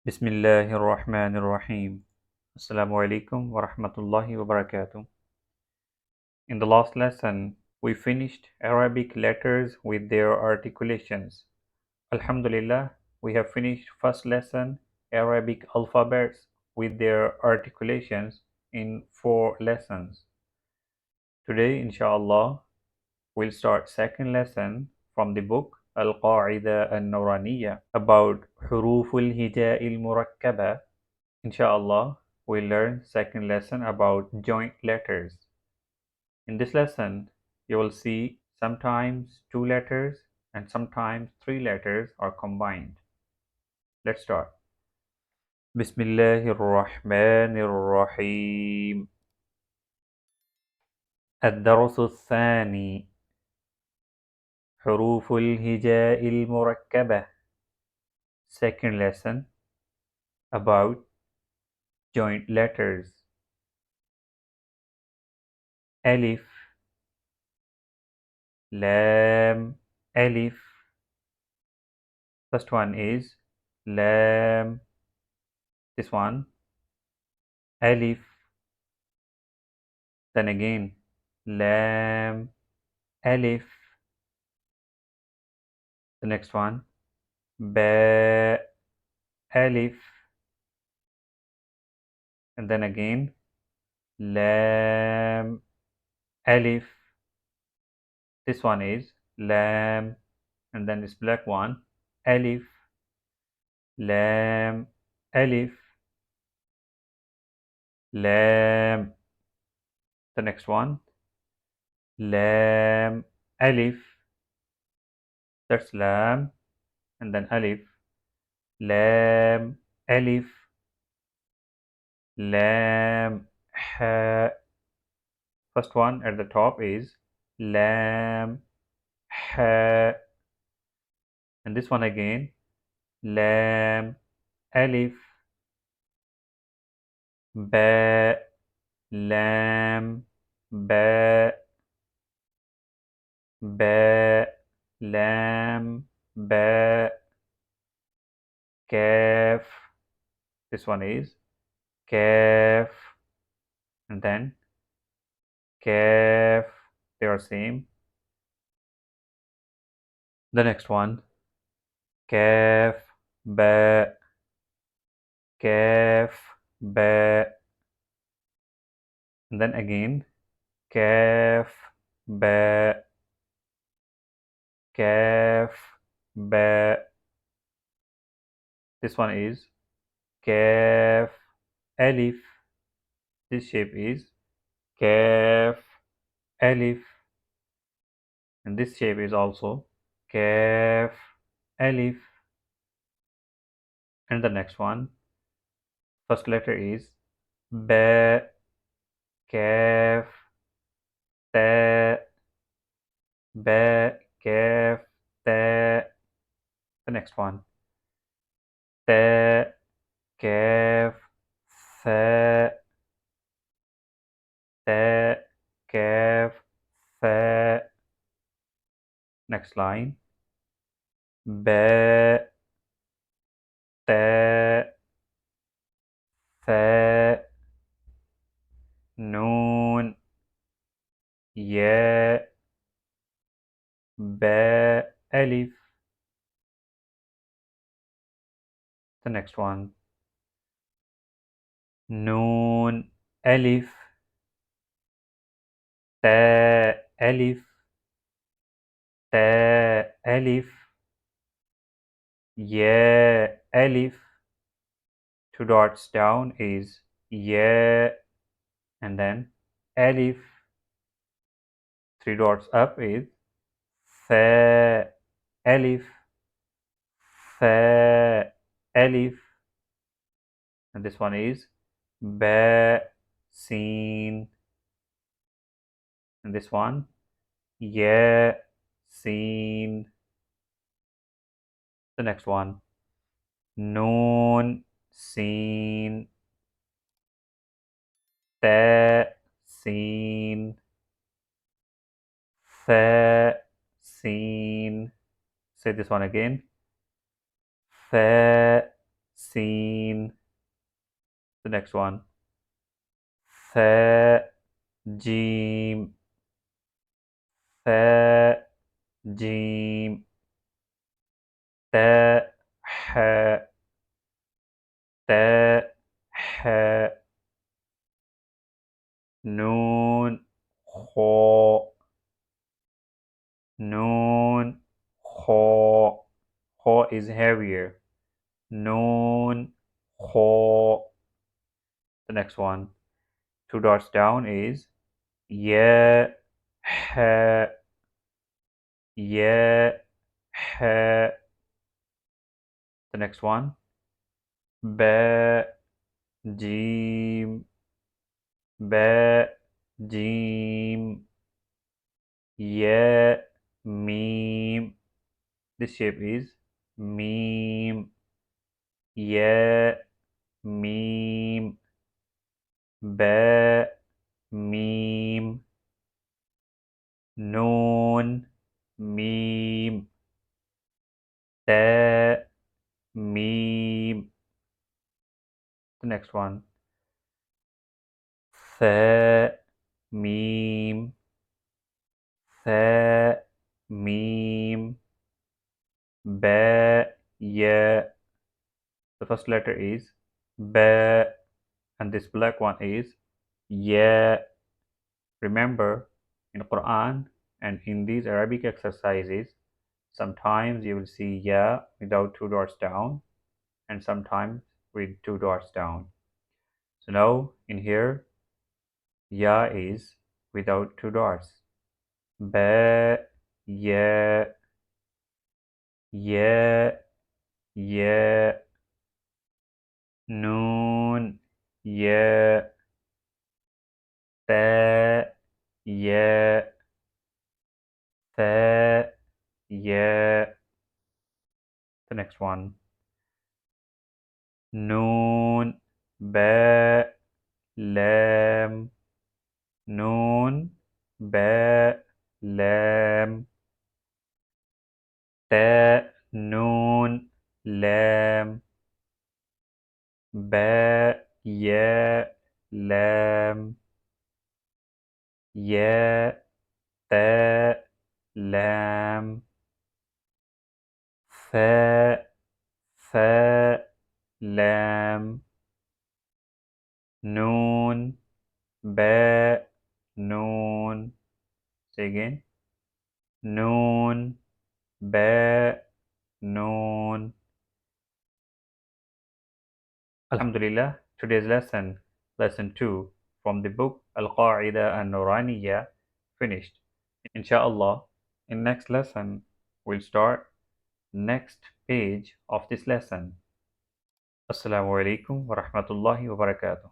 Bismillahirrahmanirrahim. Assalamu alaikum wa rahmatullahi wa barakatuh. In the last lesson, we finished Arabic letters with their articulations. Alhamdulillah, we have finished first lesson, Arabic alphabets with their articulations in 4 lessons. Today, inshallah, we'll start second lesson from the book Qaida Nuraniyyah about حروف الهجاء المركبة. Inshallah, we'll learn second lesson about joint letters. In this lesson, you will see sometimes 2 letters and sometimes 3 letters are combined. Let's start. Bismillahirrahmanirrahim. الدرس الثاني حروف الهجاء المركبة. Second lesson about joint letters. Alif, Lam, Alif. First one is Lam. This one, Alif. Then again, Lam, Alif. The next one, Ba, Alif. And then again, Lam, Alif. This one is Lam. And then this black one, Alif, Lam, Alif, Lam. The next one, Lam, Alif. That's Lam. And then Alif, Lam, Alif, Lam, Ha. First one at the top is Lam, Ha. And this one again, Lam, Alif, Ba, Lam, Ba, Ba, Lam, Ba, Kaf. This one is Kaf. And then Kaf. They are same. The next one, Kaf, Ba, Kaf, Ba. And then again, Kaf, Ba, Kaf, Ba. This one is Kaf, Alif. This shape is Kaf, Alif. And this shape is also Kaf, Alif. And the next one, first letter is Ba, Kaf, Ta, Ba, Kaf, Ta. The next one, Ta, Kaf, Tha, Ta, Kaf, Tha. Next line, Ba, Ta, Tha, Noon, Ya, Ba, Alif. The next one, Noon, Alif, Ta, Alif, Ta, Alif, Ya, Alif. 2 dots down is Ya, and then Alif. 3 dots up is Tha, Alif, Tha, Alif. And this one is Ba, Sin. And this one, Ya, Sin. The next one, Noon, Sin, Ta, Sin, Tha, Sin. Say this one again. Tha, Seen. The next one. Tha, Jim, Tha, Jim, Ta, Ha, Ta, Ha, Noon, Kho, Noon, Kho. Kho is heavier. Noon, Kho. The next one. Two dots down is Ya, Ha, Ya, Ha. The next one. Ba, Jim, Ba, Jim, Ya, Meme. This shape is Meme, Ya, Meme, Ba, Meme, Noon, Meme, Ta, Meme. The next one. Tha, Meme, Tha, Meme, Ba, Ya. The first letter is Ba, and this black one is Ya. Remember, in Quran and in these Arabic exercises, sometimes you will see Ya without two dots down, and sometimes with two dots down. So now in here, Ya is without two dots. Ba, Ya, Ya, Ya, Noon, Ya, Ta, Ya, Tha, Ya. The next one. Noon, Ba, Lam, Noon, Ba, Lam, Ta, Noon, Lam, Ba, Ya, Lam, Ya, Ta, Lam, Fa, Fa, Lam, Noon, Ba, Noon. Say again. Noon, Ba, Noon. Alhamdulillah, today's lesson, lesson 2 from the book Qaida Nuraniyyah, finished. Inshallah, in next lesson, we'll start next page of this lesson. Assalamu alaikum wa rahmatullahi wa barakatuh.